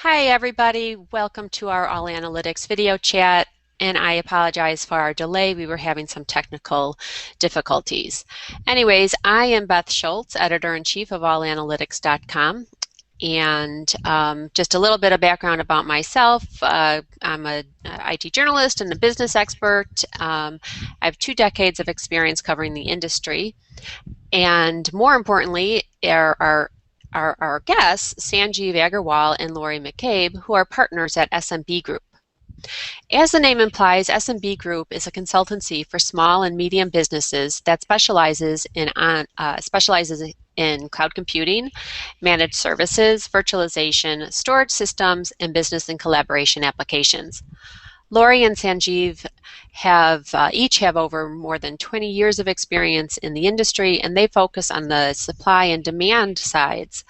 Hi everybody, welcome to our All Analytics video chat, and I apologize for our delay. We were having some technical difficulties. Anyways, I am Beth Schultz, Editor-in-Chief of allanalytics.com, and just a little bit of background about myself. I'm a IT journalist and a business expert. I have 2 decades of experience covering the industry, and more importantly, our guests, Sanjeev Agarwal and Lori McCabe, who are partners at SMB Group. As the name implies, SMB Group is a consultancy for small and medium businesses that specializes in cloud computing, managed services, virtualization, storage systems, and business and collaboration applications. Lori and Sanjeev each have over more than 20 years of experience in the industry, and they focus on the supply and demand sides,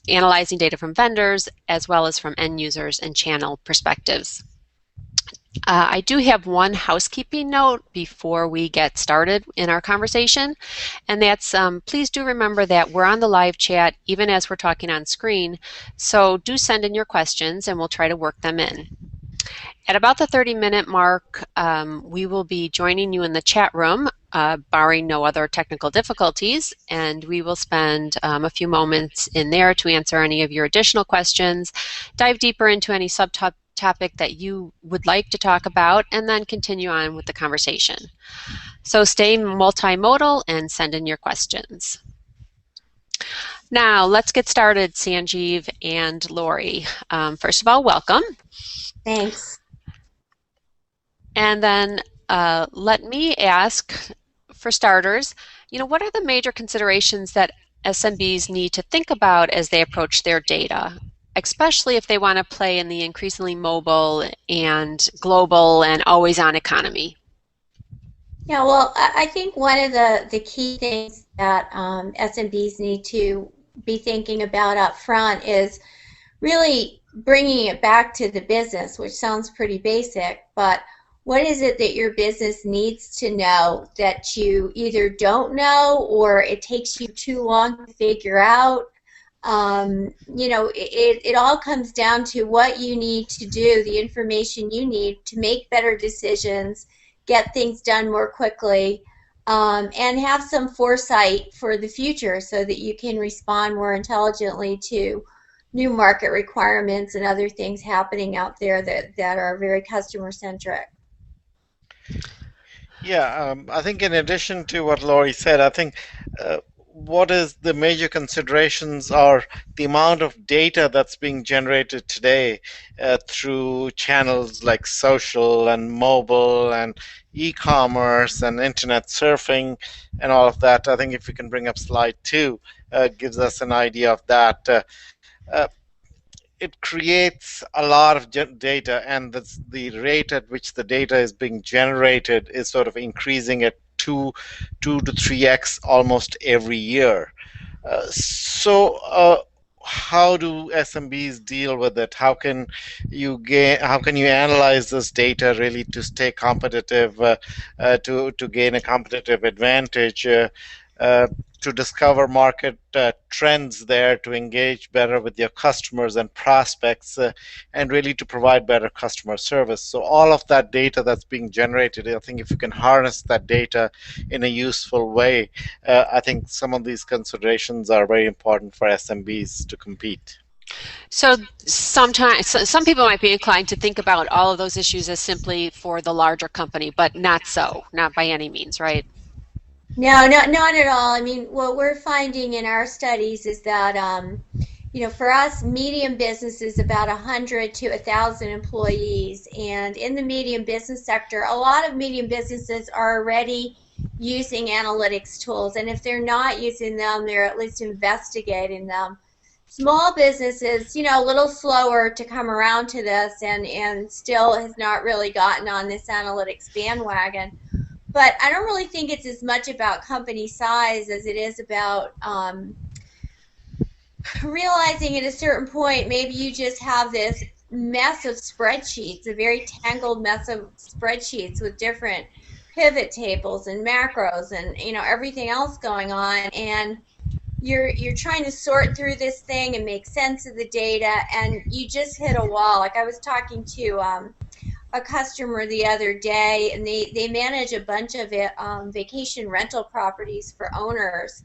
analyzing data from vendors as well as from end users and channel perspectives. I do have one housekeeping note before we get started in our conversation, and that's please do remember that we're on the live chat even as we're talking on screen, so do send in your questions and we'll try to work them in. At about the 30-minute mark, we will be joining you in the chat room, barring no other technical difficulties, and we will spend a few moments in there to answer any of your additional questions, dive deeper into any subtopic that you would like to talk about, and then continue on with the conversation. So stay multimodal and send in your questions. Now, let's get started, Sanjeev and Lori. First of all, welcome. Thanks. And then let me ask, for starters, what are the major considerations that SMBs need to think about as they approach their data, especially if they want to play in the increasingly mobile and global and always-on economy? Yeah, well, I think one of the key things that SMBs need to be thinking about up front is really bringing it back to the business, which sounds pretty basic, but what is it that your business needs to know that you either don't know or it takes you too long to figure out? It all comes down to what you need to do, the information you need to make better decisions, get things done more quickly, and have some foresight for the future so that you can respond more intelligently to new market requirements and other things happening out there that are very customer centric. Yeah, I think in addition to what Laurie said, I think what is the major considerations are the amount of data that's being generated today through channels like social and mobile and e-commerce and internet surfing and all of that. I think if we can bring up slide 2, gives us an idea of that. Uh, it creates a lot of data, and the rate at which the data is being generated is sort of increasing at 2 to 3x almost every year. So how do SMBs deal with it? How can you analyze this data really to stay competitive, to gain a competitive advantage? Uh, to discover market trends there, to engage better with your customers and prospects, and really to provide better customer service. So all of that data that's being generated, I think if you can harness that data in a useful way, I think some of these considerations are very important for SMBs to compete. So sometimes some people might be inclined to think about all of those issues as simply for the larger company, but not so, not by any means, right? No, not at all. I mean, what we're finding in our studies is that, for us, medium business is about 100 to 1,000 employees. And in the medium business sector, a lot of medium businesses are already using analytics tools. And if they're not using them, they're at least investigating them. Small businesses, a little slower to come around to this and still has not really gotten on this analytics bandwagon. But I don't really think it's as much about company size as it is about realizing at a certain point maybe you just have this mess of spreadsheets, a very tangled mess of spreadsheets with different pivot tables and macros and everything else going on. And you're trying to sort through this thing and make sense of the data, and you just hit a wall. Like I was talking to a customer the other day, and they manage a bunch of vacation rental properties for owners,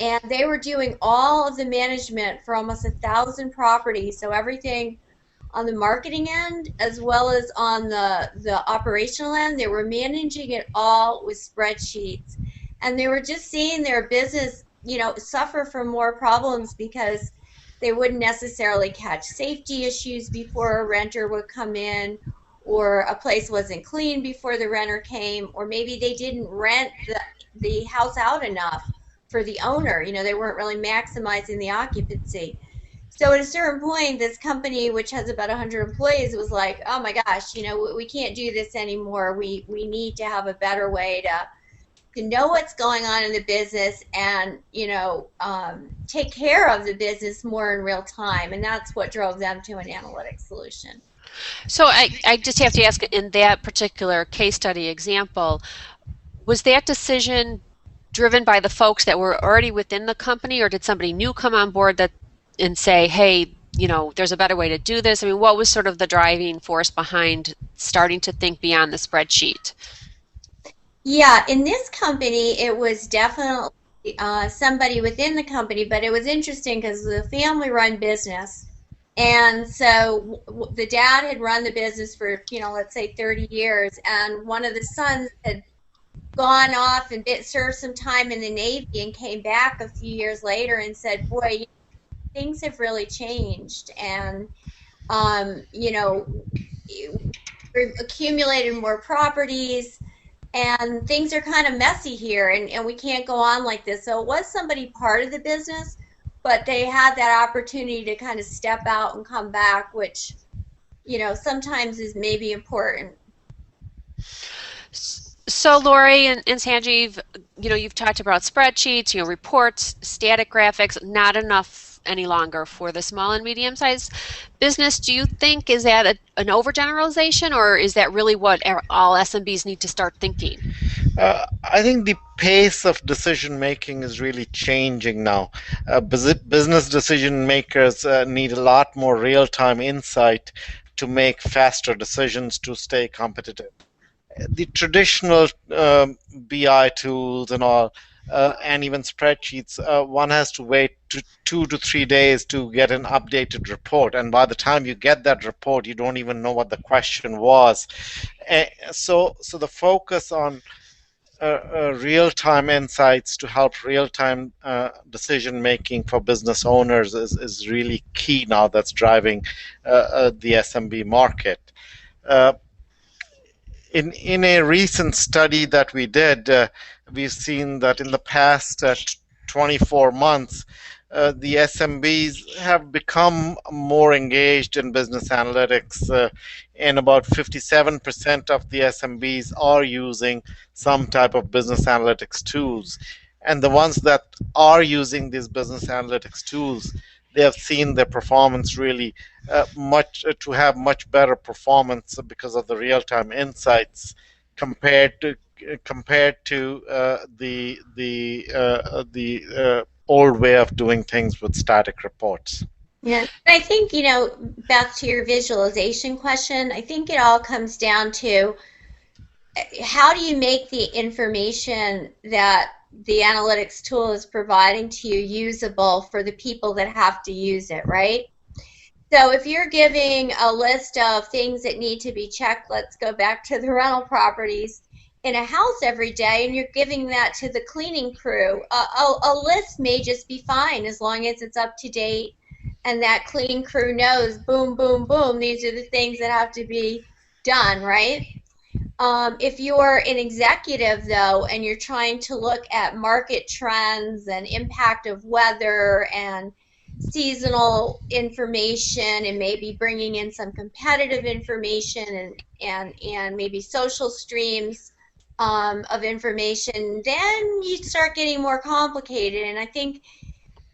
and they were doing all of the management for almost 1,000 properties. So everything on the marketing end as well as on the operational end, they were managing it all with spreadsheets, and they were just seeing their business, suffer from more problems because they wouldn't necessarily catch safety issues before a renter would come in, or a place wasn't clean before the renter came, or maybe they didn't rent the house out enough for the owner. They weren't really maximizing the occupancy. So at a certain point, this company, which has about 100 employees, was like, "Oh my gosh, we can't do this anymore. We need to have a better way to know what's going on in the business, and take care of the business more in real time." And that's what drove them to an analytics solution. So I just have to ask, in that particular case study example, was that decision driven by the folks that were already within the company, or did somebody new come on board that and say, hey, there's a better way to do this? I mean, what was sort of the driving force behind starting to think beyond the spreadsheet? Yeah, in this company, it was definitely somebody within the company, but it was interesting because it was a family-run business. And so the dad had run the business for, let's say 30 years, and one of the sons had gone off and served some time in the Navy and came back a few years later and said, "Boy, things have really changed, and um, you know, we've accumulated more properties, and things are kind of messy here, and we can't go on like this." So it was somebody part of the business, but they had that opportunity to kind of step out and come back, which, sometimes is maybe important. So Lori and Sanjeev, you've talked about spreadsheets, reports, static graphics, not enough any longer for the small and medium sized business. Do you think is that an overgeneralization, or is that really what all SMBs need to start thinking? I think the pace of decision making is really changing now. Business decision makers need a lot more real time insight to make faster decisions to stay competitive. The traditional BI tools and all, and even spreadsheets, one has to wait 2 to 3 days to get an updated report. And by the time you get that report, you don't even know what the question was. So the focus on real-time insights to help real-time decision making for business owners is really key now. That's driving the SMB market. Uh, in a recent study that we did, we've seen that in the past 24 months, the SMBs have become more engaged in business analytics, and about 57% of the SMBs are using some type of business analytics tools. And the ones that are using these business analytics tools, they have seen their performance really much to have much better performance because of the real-time insights compared to the old way of doing things with static reports. Yeah, I think, back to your visualization question, I think it all comes down to how do you make the information that the analytics tool is providing to you usable for the people that have to use it, right? So if you're giving a list of things that need to be checked, let's go back to the rental properties in a house every day, and you're giving that to the cleaning crew, a list may just be fine as long as it's up to date, and that cleaning crew knows, boom, boom, boom, these are the things that have to be done, right? If you're an executive, though, and you're trying to look at market trends and impact of weather and seasonal information, and maybe bringing in some competitive information, and maybe social streams of information, then you start getting more complicated. And I think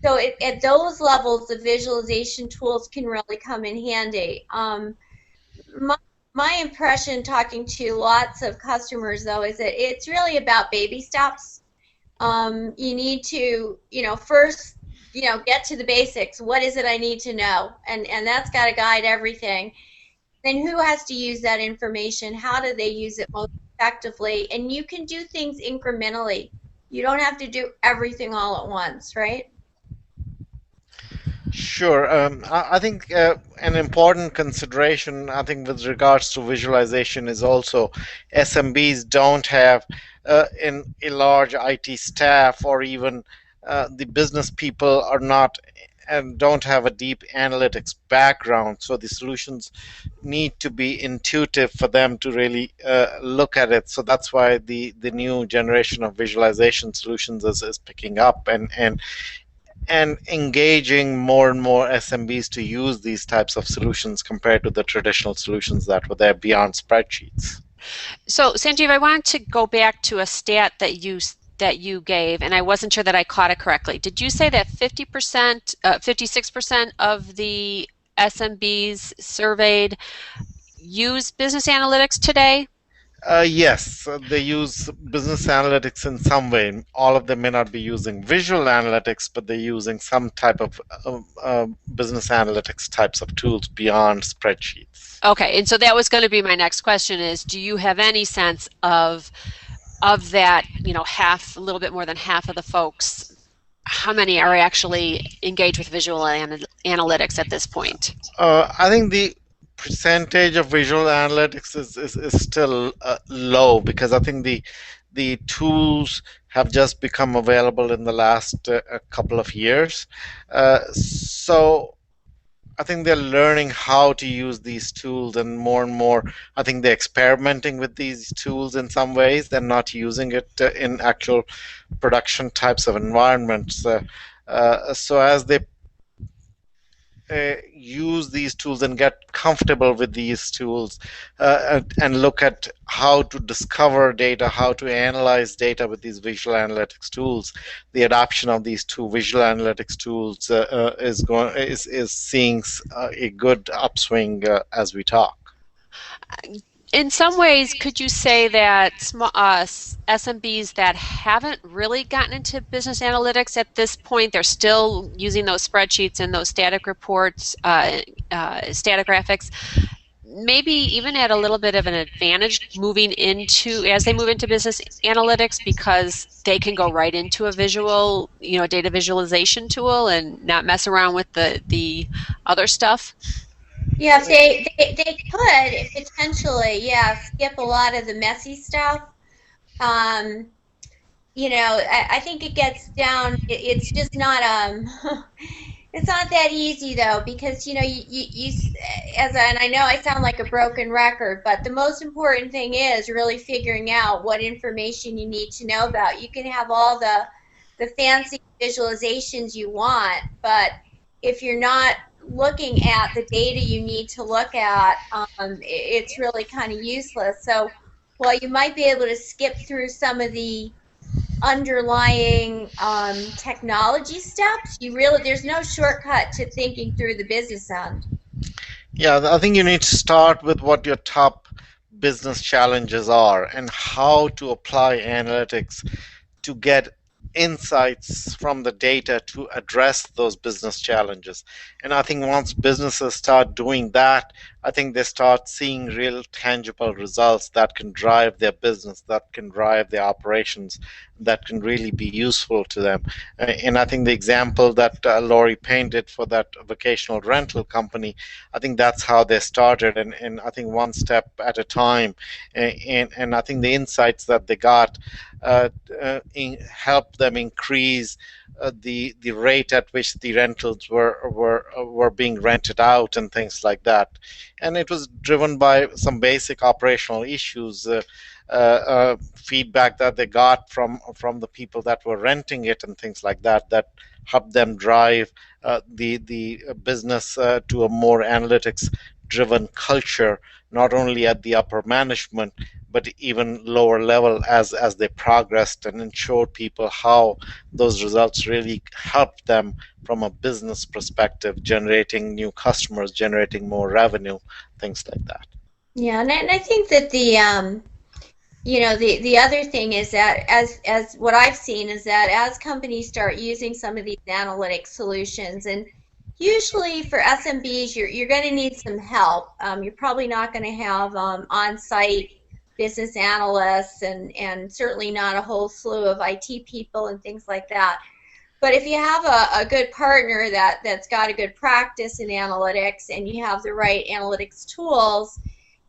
so at those levels, the visualization tools can really come in handy. My, my impression talking to lots of customers, though, is that it's really about baby steps. You need to, first get to the basics. What is it I need to know? And that's got to guide everything. Then who has to use that information? How do they use it most effectively? And you can do things incrementally. You don't have to do everything all at once, right? Sure. I think an important consideration, I think, with regards to visualization is also SMBs don't have a large IT staff, or even the business people are not and don't have a deep analytics background. So the solutions need to be intuitive for them to really look at it. So that's why the new generation of visualization solutions is picking up, and engaging more and more SMBs to use these types of solutions compared to the traditional solutions that were there beyond spreadsheets. So, Sanjeev, I wanted to go back to a stat that you gave, and I wasn't sure that I caught it correctly. Did you say that 50%, 56% of the SMBs surveyed use business analytics today? Yes, they use business analytics in some way. All of them may not be using visual analytics, but they're using some type of business analytics types of tools beyond spreadsheets. Okay, and so that was going to be my next question is, do you have any sense of that, half, a little bit more than half of the folks, how many are actually engaged with visual analytics at this point? I think the percentage of visual analytics is still low, because I think the tools have just become available in the last a couple of years. So I think they're learning how to use these tools, and more, I think they're experimenting with these tools in some ways. They're not using it in actual production types of environments. So as they use these tools and get comfortable with these tools, and look at how to discover data, how to analyze data with these visual analytics tools, the adoption of these two visual analytics tools is seeing a good upswing as we talk. In some ways, could you say that SMBs that haven't really gotten into business analytics at this point, they're still using those spreadsheets and those static reports, static graphics, maybe even at a little bit of an advantage as they move into business analytics, because they can go right into a visual, data visualization tool and not mess around with the other stuff? Yeah, if they could potentially, yeah, skip a lot of the messy stuff. Um, I think it gets down. It's just not it's not that easy though, because and I know I sound like a broken record, but the most important thing is really figuring out what information you need to know about. You can have all the fancy visualizations you want, but if you're not looking at the data you need to look at, it's really kind of useless. So while you might be able to skip through some of the underlying technology steps, there's no shortcut to thinking through the business end. Yeah, I think you need to start with what your top business challenges are and how to apply analytics to get insights from the data to address those business challenges. And I think once businesses start doing that, I think they start seeing real tangible results that can drive their business, that can drive their operations, that can really be useful to them. And I think the example that Lori painted for that vocational rental company, I think that's how they started, and I think one step at a time. And I think the insights that they got help them increase the rate at which the rentals were being rented out and things like that. And it was driven by some basic operational issues, feedback that they got from the people that were renting it and things like that, that helped them drive the business to a more analytics driven culture, not only at the upper management but even lower level, as they progressed, and ensured people how those results really helped them from a business perspective, generating new customers, generating more revenue, things like that. Yeah, and I think that The other thing is that as what I've seen is that as companies start using some of these analytic solutions, and usually for SMBs, you're going to need some help. You're probably not going to have on-site business analysts and certainly not a whole slew of IT people and things like that. But if you have a good partner that's got a good practice in analytics and you have the right analytics tools,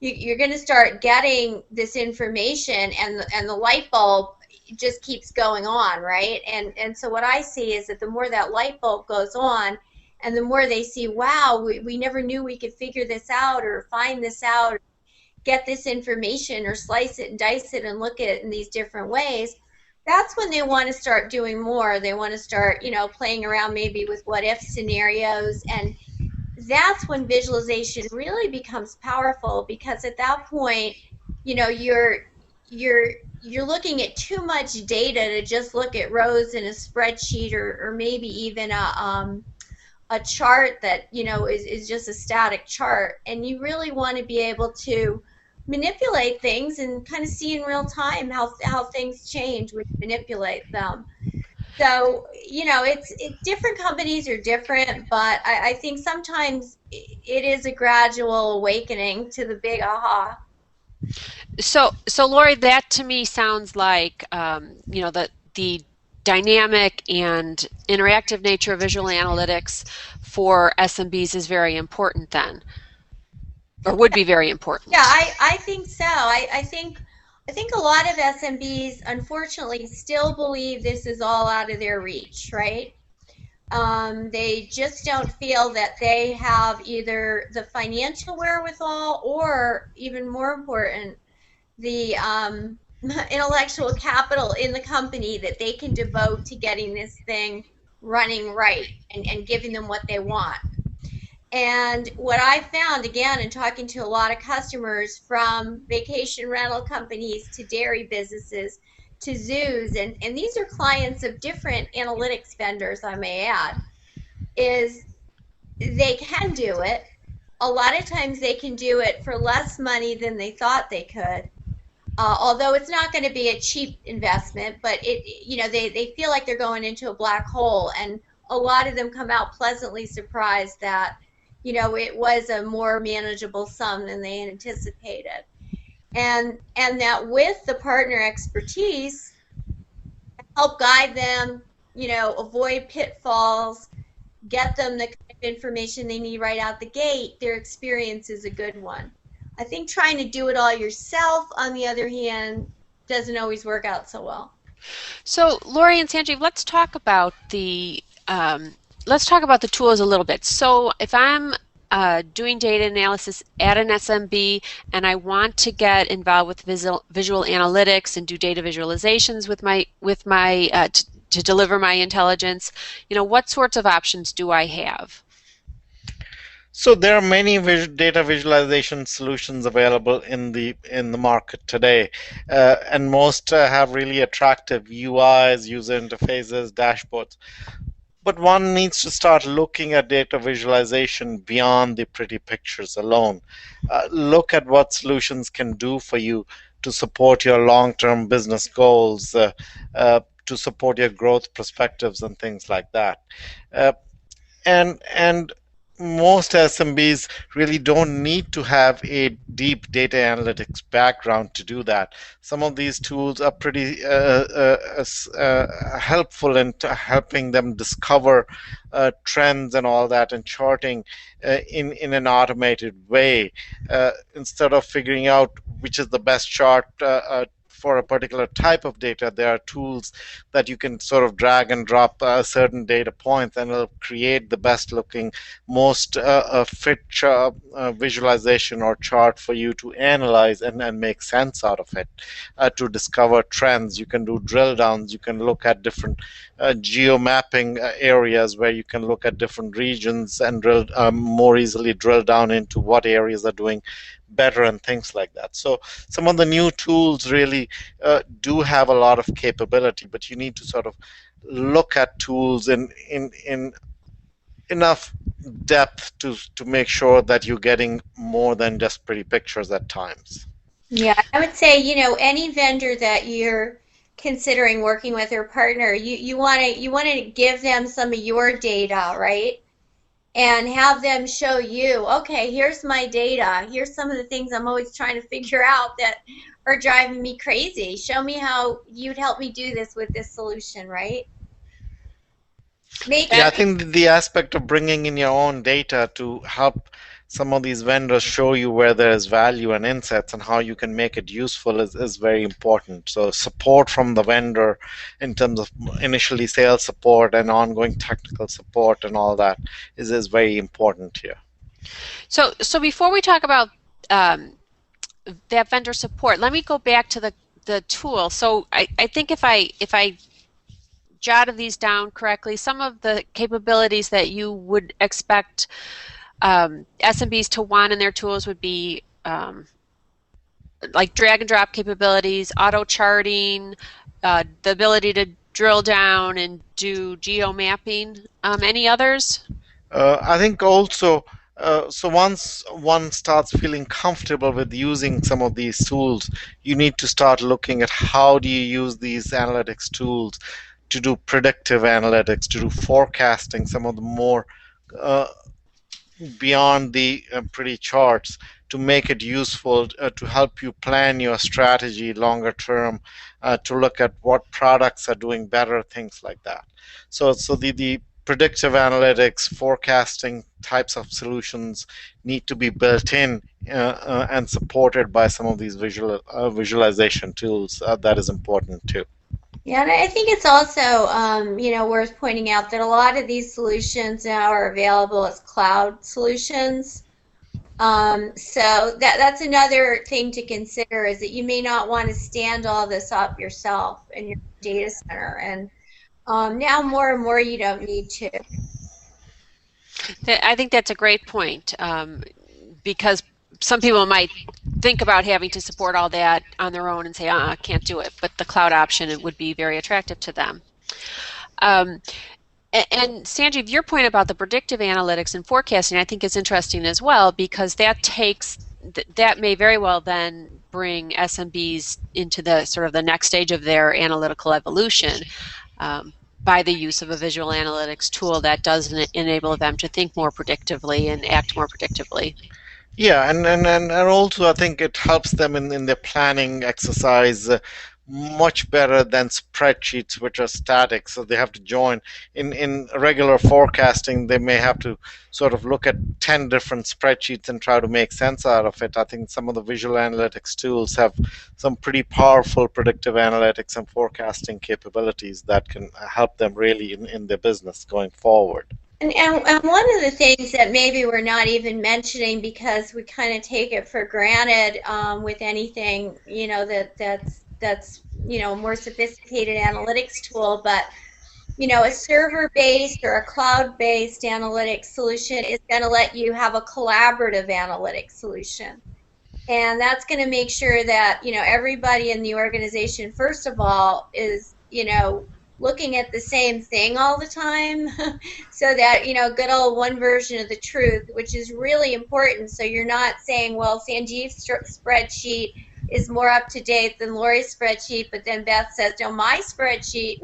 you're going to start getting this information, and the light bulb just keeps going on, right? And so what I see is that the more that light bulb goes on, and the more they see, wow, we never knew we could figure this out or find this out, or get this information or slice it and dice it and look at it in these different ways, that's when they want to start doing more. They want to start, playing around maybe with what if scenarios, and that's when visualization really becomes powerful, because at that point, you're you're looking at too much data to just look at rows in a spreadsheet, or maybe even a chart that is just a static chart, and you really want to be able to manipulate things and kind of see in real time how things change when you manipulate them. So, different companies are different, but I think sometimes it is a gradual awakening to the big aha. So Lori, that to me sounds like the dynamic and interactive nature of visual analytics for SMBs is very important then, or would be very Yeah, important. I think so. I think a lot of SMBs unfortunately still believe this is all out of their reach, right? They just don't feel that they have either the financial wherewithal, or even more important, the intellectual capital in the company that they can devote to getting this thing running right, and giving them what they want. And what I found, again, in talking to a lot of customers, from vacation rental companies to dairy businesses to zoos, and these are clients of different analytics vendors, I may add, is they can do it. A lot of times they can do it for less money than they thought they could. Although it's not going to be a cheap investment, but they feel like they're going into a black hole, and a lot of them come out pleasantly surprised that it was a more manageable sum than they had anticipated, and that with the partner expertise, help guide them, avoid pitfalls, get them the kind of information they need right out the gate, their experience is a good one. I think trying to do it all yourself, on the other hand, doesn't always work out so well. So Lori and Sanjeev, let's talk about the tools a little bit. So if I'm doing data analysis at an SMB and I want to get involved with visual analytics and do data visualizations to deliver my intelligence, what sorts of options do I have? So there are many data visualization solutions available in the market today, and most have really attractive UIs, user interfaces, dashboards. But one needs to start looking at data visualization beyond the pretty pictures alone. Look at what solutions can do for you to support your long-term business goals, to support your growth perspectives, and things like that. Uh, and most SMBs really don't need to have a deep data analytics background to do that. Some of these tools are pretty helpful in helping them discover trends and all that, and charting in an automated way, instead of figuring out which is the best chart for a particular type of data. There are tools that you can sort of drag and drop certain data points, and it'll create the best looking, most fit visualization or chart for you to analyze and make sense out of it, to discover trends. You can do drill downs. You can look at different geo mapping areas, where you can look at different regions and more easily drill down into what areas are doing better and things like that. So some of the new tools really do have a lot of capability, but you need to sort of look at tools in enough depth to make sure that you're getting more than just pretty pictures at times. Yeah, I would say, any vendor that you're considering working with or partner, you want to give them some of your data, right? And have them show you, okay, here's my data. Here's some of the things I'm always trying to figure out that are driving me crazy. Show me how you'd help me do this with this solution, right? Make Yeah, I it, think the aspect of bringing in your own data to help some of these vendors show you where there is value and insights and how you can make it useful is very important. So, support from the vendor in terms of initially sales support and ongoing technical support and all that is very important here. So before we talk about um, that vendor support, let me go back to the tool. So I think if I jotted these down correctly, some of the capabilities that you would expect SMBs to want in their tools would be like drag and drop capabilities, auto charting, the ability to drill down and do geo mapping. Any others? I think also, so once one starts feeling comfortable with using some of these tools, you need to start looking at how do you use these analytics tools to do predictive analytics, to do forecasting, some of the more uh, beyond the pretty charts to make it useful to help you plan your strategy longer term, to look at what products are doing better, things like that. So the predictive analytics, forecasting types of solutions need to be built in and supported by some of these visualization tools. That is important too. yeah, and I think it's also, worth pointing out that a lot of these solutions now are available as cloud solutions. So that's another thing to consider is that you may not want to stand all this up yourself in your data center. And now more and more you don't need to. I think that's a great point, because some people might think about having to support all that on their own and say, can't do it. But the cloud option, it would be very attractive to them. Um, and Sanjeev, your point about the predictive analytics and forecasting, I think is interesting as well, because that may very well then bring SMBs into the sort of the next stage of their analytical evolution. By the use of a visual analytics tool that does enable them to think more predictively and act more predictively. Yeah, and also I think it helps them in their planning exercise much better than spreadsheets, which are static. So they have to join in regular forecasting. They may have to sort of look at 10 different spreadsheets and try to make sense out of it. I think some of the visual analytics tools have some pretty powerful predictive analytics and forecasting capabilities that can help them really in their business going forward. And one of the things that maybe we're not even mentioning because we kind of take it for granted with anything, that's a more sophisticated analytics tool, but a server-based or a cloud-based analytics solution is going to let you have a collaborative analytics solution. And that's going to make sure that, everybody in the organization, first of all, is, looking at the same thing all the time so that, good old one version of the truth, which is really important. So you're not saying, well, Sanjeev's spreadsheet is more up to date than Lori's spreadsheet, but then Beth says, no, my spreadsheet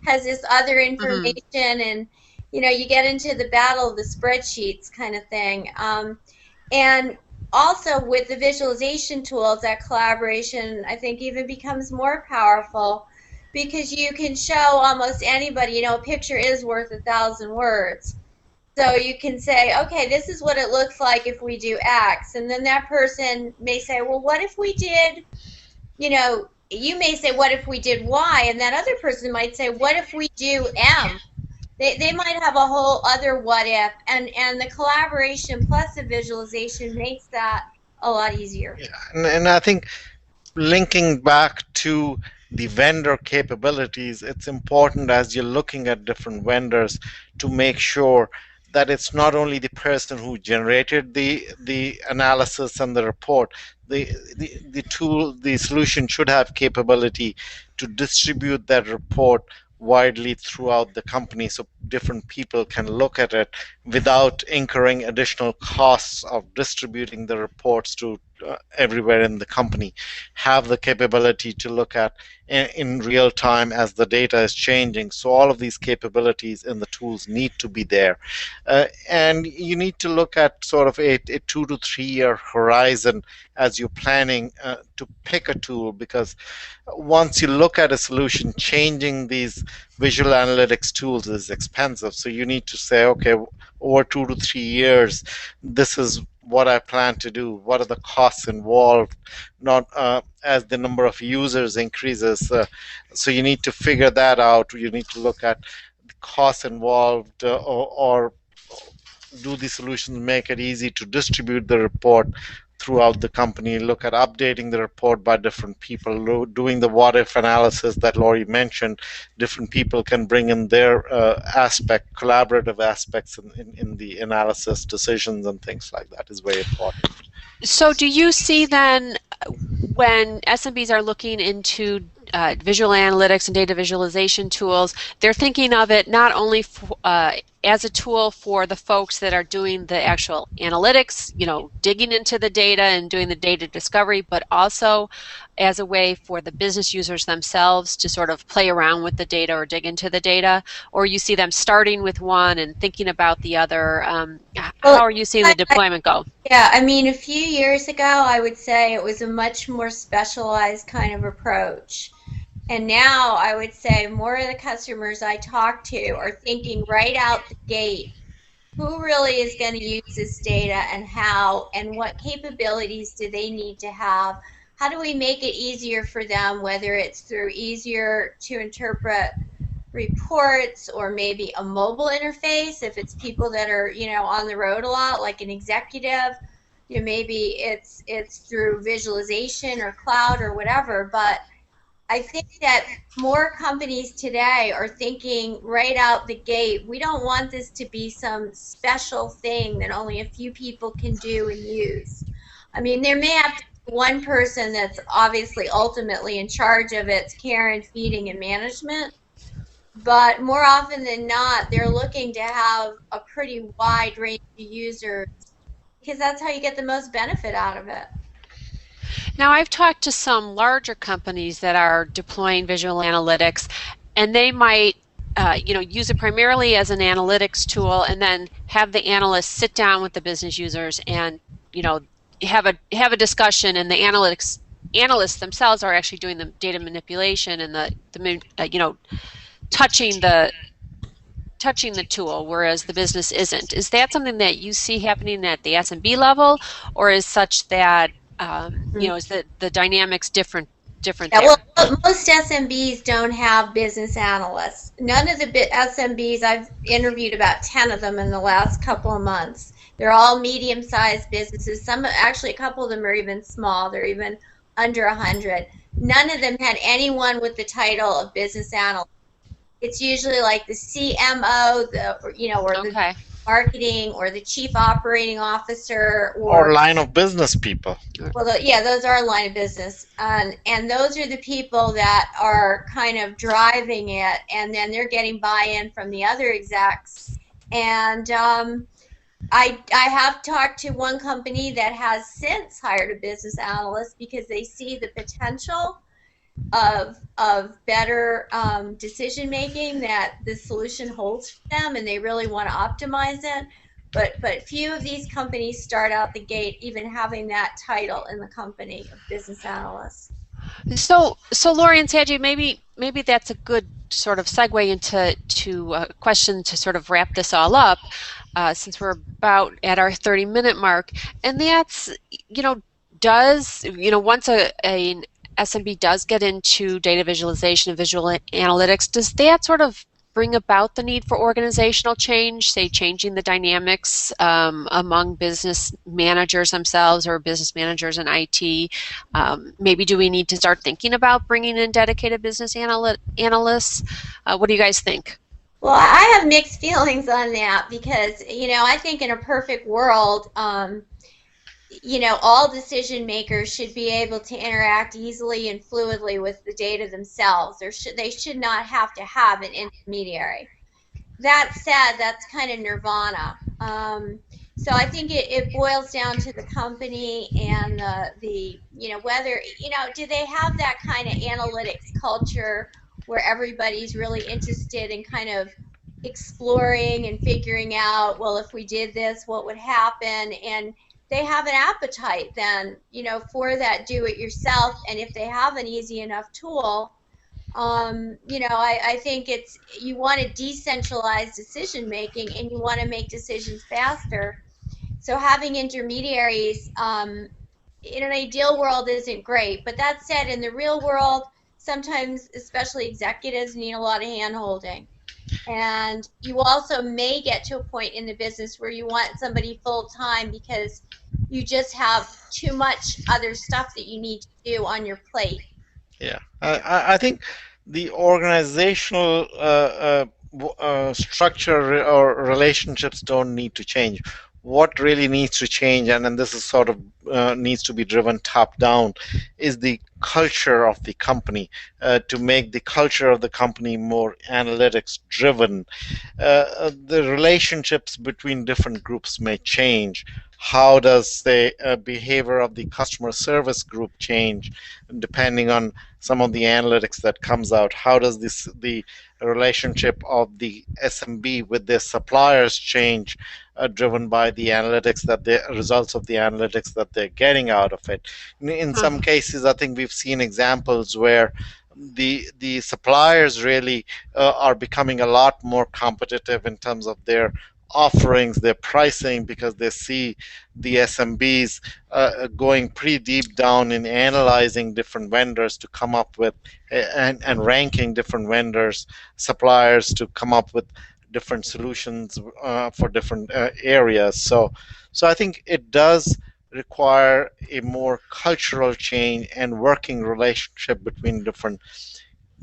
has this other Mm-hmm. information, and you get into the battle of the spreadsheets kind of thing. And also with the visualization tools, that collaboration I think even becomes more powerful because you can show almost anybody, a picture is worth 1,000 words. So you can say, okay, this is what it looks like if we do X. And then that person may say, well, what if we did, you may say, what if we did Y? And that other person might say, what if we do M? They might have a whole other what if, and the collaboration plus the visualization makes that a lot easier. Yeah, and I think linking back to the vendor capabilities, it's important as you're looking at different vendors to make sure that it's not only the person who generated the analysis and the report. The tool, the solution should have capability to distribute that report widely throughout the company so different people can look at it without incurring additional costs of distributing the reports to everywhere in the company, have the capability to look at in real time as the data is changing. So all of these capabilities in the tools need to be there. And you need to look at sort of a 2 to 3 year horizon as you're planning to pick a tool, because once you look at a solution, changing these visual analytics tools is expensive. So you need to say, okay, over 2 to 3 years, this is what I plan to do. What are the costs involved? Not as the number of users increases. So you need to figure that out. You need to look at the costs involved, or do the solutions make it easy to distribute the report throughout the company, look at updating the report by different people, doing the what if analysis that Laurie mentioned. Different people can bring in their collaborative aspects in the analysis, decisions, and things like that is very important. So do you see then when SMBs are looking into visual analytics and data visualization tools, they're thinking of it not only as a tool for the folks that are doing the actual analytics, digging into the data and doing the data discovery, but also as a way for the business users themselves to sort of play around with the data or dig into the data? Or you see them starting with one and thinking about the other? Well, How are you seeing the deployment go? yeah, I mean, a few years ago, I would say it was a much more specialized kind of approach. And now I would say more of the customers I talk to are thinking right out the gate, who really is going to use this data and how, and what capabilities do they need to have? How do we make it easier for them, whether it's through easier to interpret reports or maybe a mobile interface if it's people that are on the road a lot, like an executive. Maybe it's through visualization or cloud or whatever. But I think that more companies today are thinking right out the gate, we don't want this to be some special thing that only a few people can do and use. I mean, there may have to be one person that's obviously ultimately in charge of its care and feeding and management, but more often than not, they're looking to have a pretty wide range of users because that's how you get the most benefit out of it. Now, I've talked to some larger companies that are deploying visual analytics, and they might use it primarily as an analytics tool and then have the analysts sit down with the business users and, have a discussion, and the analysts themselves are actually doing the data manipulation and touching the touching the tool, whereas the business isn't. Is that something that you see happening at the SMB level, or is such that is the dynamics different Yeah, there? well, most SMBs don't have business analysts. None of the SMBs, I've interviewed about 10 of them in the last couple of months. They're all medium-sized businesses. Some, actually, a couple of them are even small. They're even under 100. None of them had anyone with the title of business analyst. It's usually like the CMO, or the Okay. marketing, or the chief operating officer, Or or line of business people. well, yeah, those are line of business, and those are the people that are kind of driving it, and then they're getting buy-in from the other execs. And I have talked to one company that has since hired a business analyst because they see the potential of better decision making that the solution holds for them, and they really want to optimize it. But few of these companies start out the gate even having that title in the company of business analyst. So Lori and Sanjay, maybe that's a good sort of segue into a question to sort of wrap this all up, since we're about at our 30-minute mark, and that's does once an SMB does get into data visualization and visual analytics, does that sort of bring about the need for organizational change, say changing the dynamics among business managers themselves or business managers in IT? Maybe do we need to start thinking about bringing in dedicated business analysts? What do you guys think? Well, I have mixed feelings on that because I think in a perfect world, all decision makers should be able to interact easily and fluidly with the data themselves. They should not have to have an intermediary. that said, that's kind of nirvana. So I think it boils down to the company and whether, do they have that kind of analytics culture where everybody's really interested in kind of exploring and figuring out, well, if we did this, what would happen? And they have an appetite then, for that do it yourself. And if they have an easy enough tool, I think you want to decentralize decision making and you want to make decisions faster. So having intermediaries in an ideal world isn't great. But that said, in the real world, sometimes, especially executives, need a lot of hand holding. And you also may get to a point in the business where you want somebody full time because you just have too much other stuff that you need to do on your plate. Yeah, I think the organizational structure or relationships don't need to change. What really needs to change, and this is sort of needs to be driven top down, is the culture of the company, to make the culture of the company more analytics driven. The relationships between different groups may change. How does the behavior of the customer service group change depending on some of the analytics that comes out? How does the relationship of the SMB with their suppliers change, driven by the analytics that the results of the analytics that they're getting out of it? In some cases, I think we've seen examples where the suppliers really are becoming a lot more competitive in terms of their offerings, their pricing, because they see the SMBs going pretty deep down in analyzing different vendors to come up with and ranking different vendors, suppliers to come up with different solutions for different areas. So I think it does require a more cultural change and working relationship between different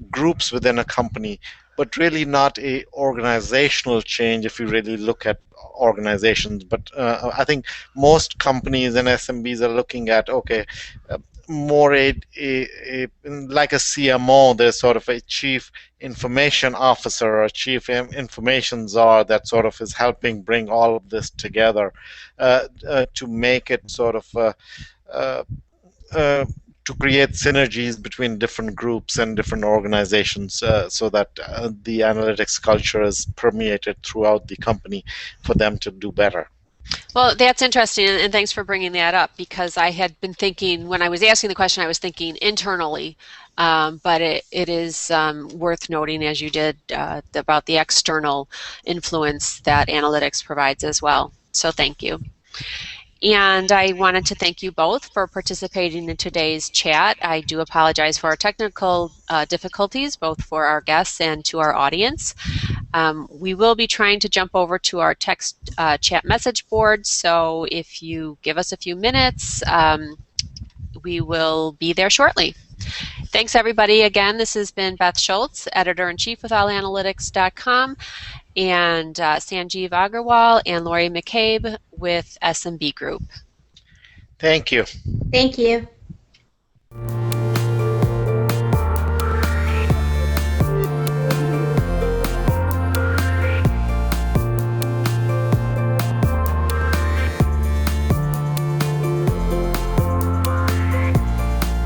groups within a company, but really not a organizational change if you really look at organizations. But I think most companies and SMBs are looking at, okay, uh, more like a CMO. There's sort of a chief information officer or a chief information czar that sort of is helping bring all of this together, to make it sort of uh, uh, to create synergies between different groups and different organizations, so that the analytics culture is permeated throughout the company for them to do better. Well, that's interesting, and thanks for bringing that up because I had been thinking when I was asking the question, I was thinking internally, but it is worth noting, as you did, about the external influence that analytics provides as well. So thank you. And I wanted to thank you both for participating in today's chat. I do apologize for our technical difficulties, both for our guests and to our audience. We will be trying to jump over to our text chat message board, so if you give us a few minutes, we will be there shortly. Thanks, everybody. Again, this has been Beth Schultz, Editor-in-Chief with allanalytics.com, and Sanjeev Agarwal and Lori McCabe with SMB Group. Thank you. Thank you.